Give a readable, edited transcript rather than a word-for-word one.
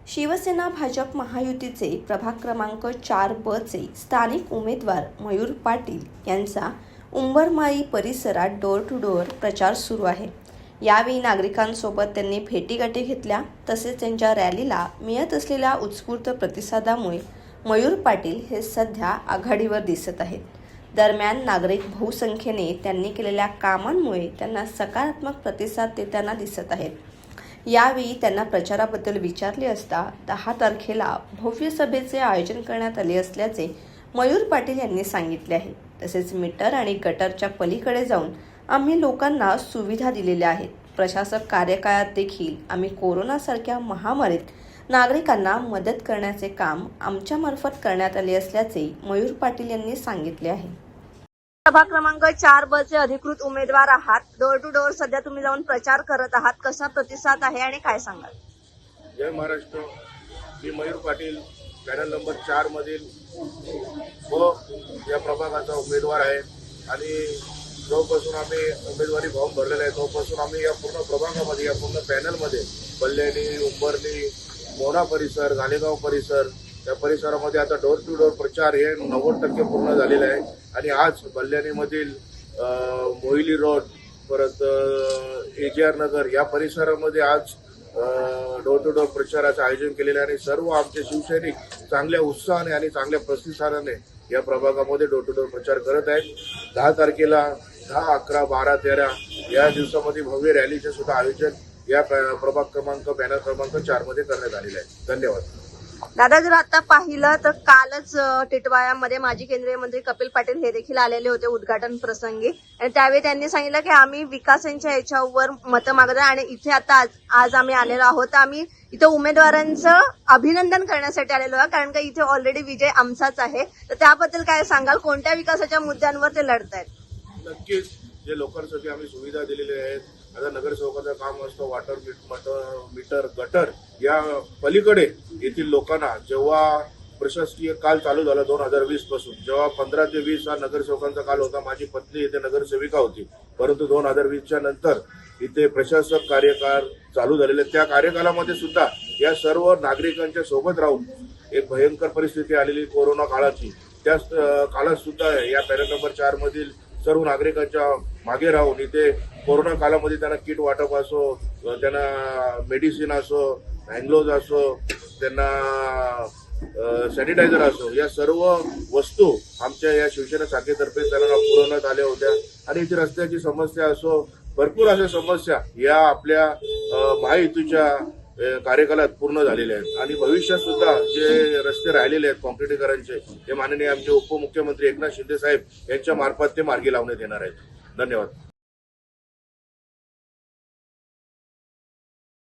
शिवसेना भाजप महायुतीचे प्रभाग क्रमांक 4 चे स्थानिक उमेदवार मयूर पाटील यांचा उंबरमाळी परिसरात डोर टू डोर प्रचार सुरू आहे। यावेळी नागरिकांसोबत त्यांनी भेटीगाठी घेतल्या। तसेच त्यांच्या रॅलीला मिळत असलेल्या उत्स्फूर्त प्रतिसादामुळे मयूर पाटील हे सध्या आघाडीवर दिसत आहेत। दरम्यान नागरिक बहुसंख्येने त्यांनी केलेल्या कामांमुळे त्यांना सकारात्मक प्रतिसाद देताना दिसत आहेत। यावेळी त्यांना प्रचाराबद्दल विचारले असता 10 तारखेला भव्य सभेचे आयोजन करण्यात आले असल्याचे मयूर पाटील यांनी सांगितले आहे। तसेच मीटर आणि गटरच्या पलीकडे जाऊन आम्ही लोकांना सुविधा दिलेल्या आहेत। प्रशासक कार्यकाळात देखील आम्ही कोरोनासारख्या महामारीत नागरिकांना मदत करण्याचे काम आमच्यामार्फत करण्यात आले असल्याचे मयूर पाटील यांनी सांगितले आहे। प्रभाग क्रमांक 4 चे अधिकृत उमेदवार आहात। डोर टू डोर सध्या तुम्ही जाऊन प्रचार करत आहात, कसा प्रतिसाद आहे आणि काय सांगाल? जय महाराष्ट्र। मी मयूर पाटील पॅनल नंबर 4 मधील व या प्रभागाचा उमेदवार आहे आणि जोपासून आम्ही उमेदवारी फॉर्म भरलेला आहे तोपासून आम्ही या पूर्ण प्रभागामध्ये या पूर्ण पॅनलमध्ये बल्ल्याणी, उंबरली, मोना परिसर, गालेगाव परिसर या परिसरामध्ये आता डोर टू डोर प्रचार हे 90% पूर्ण झालेले आहे आणि आज बल्ल्याणीमधील मोहिली रोड परत AJR नगर या परिसरामध्ये आज डोर टू डोर प्रचाराचं आयोजन केलेलं आहे आणि सर्व आमचे शिवसैनिक चांगल्या उत्साहाने आणि चांगल्या प्रतिसादाने या प्रभागामध्ये डोर टू डोर प्रचार करत आहेत। 10 तारखेला 10, 11, 12, 13 या दिवसामध्ये भव्य रॅलीचे सुद्धा आयोजन या प्रभाग क्रमांक पॅनल क्रमांक 4 मध्ये करण्यात आलेले आहे। धन्यवाद। दादा, जर आता पाहिलं तर कालच टिटवाळ्यामध्ये माजी केंद्रीय मंत्री कपिल पाटील हे देखील आलेले होते उद्घाटन प्रसंगी आणि त्यावेळी त्यांनी सांगितलं की आम्ही विकासांच्या याच्यावर मतं मागतो आणि इथे आता आज आम्ही आलेलो आहोत। आम्ही इथे उमेदवारांचं अभिनंदन करण्यासाठी आलेलो आहोत कारण का इथे ऑलरेडी विजय आमचाच आहे। तर त्याबद्दल काय सांगाल? कोणत्या विकासाच्या मुद्द्यांवर ते लढतायत? नक्कीच जे लोकांसाठी आम्ही सुविधा दिलेल्या आहेत, आता नगरसेवकाचं काम असतं वॉटर मीटर गटर या पलीकडे येथील लोकांना जेव्हा प्रशासकीय काल चालू झाला 2020 पासून, जेव्हा 15 ते 20 हा नगरसेवकांचा काल होता, माझी पत्नी इथे नगरसेविका होती, परंतु 2020च्या नंतर इथे प्रशासक कार्यकाळ चालू झालेले त्या कार्यकालामध्ये सुद्धा या सर्व नागरिकांच्या सोबत राहून एक भयंकर परिस्थिती आलेली कोरोना काळाची, त्या काळात सुद्धा या पॅनल नंबर 4 मधील सर्व नागरिकांच्या मागे राहून इथे कोरोना काळामध्ये त्यांना किट वाटप असो, त्यांना मेडिसिन असो, हँडग्लोव्ज असो, त्यांना सॅनिटायझर असो, या सर्व वस्तू आमच्या या शिवसेना शाखेतर्फे त्यांना पुरवण्यात आल्या होत्या आणि इथे रस्त्याची समस्या असो, भरपूर अशा समस्या या आपल्या महायुतीच्या कार्यकालात पूर्ण झालेले आहेत आणि भविष्यात सुद्धा जे रस्ते राहिलेले आहेत काँक्रिटीकरणचे हे माननीय आमचे उपमुख्यमंत्री एकनाथ शिंदे साहेब यांच्या मार्फत ते मार्गी लावण्यात येणार आहेत। धन्यवाद।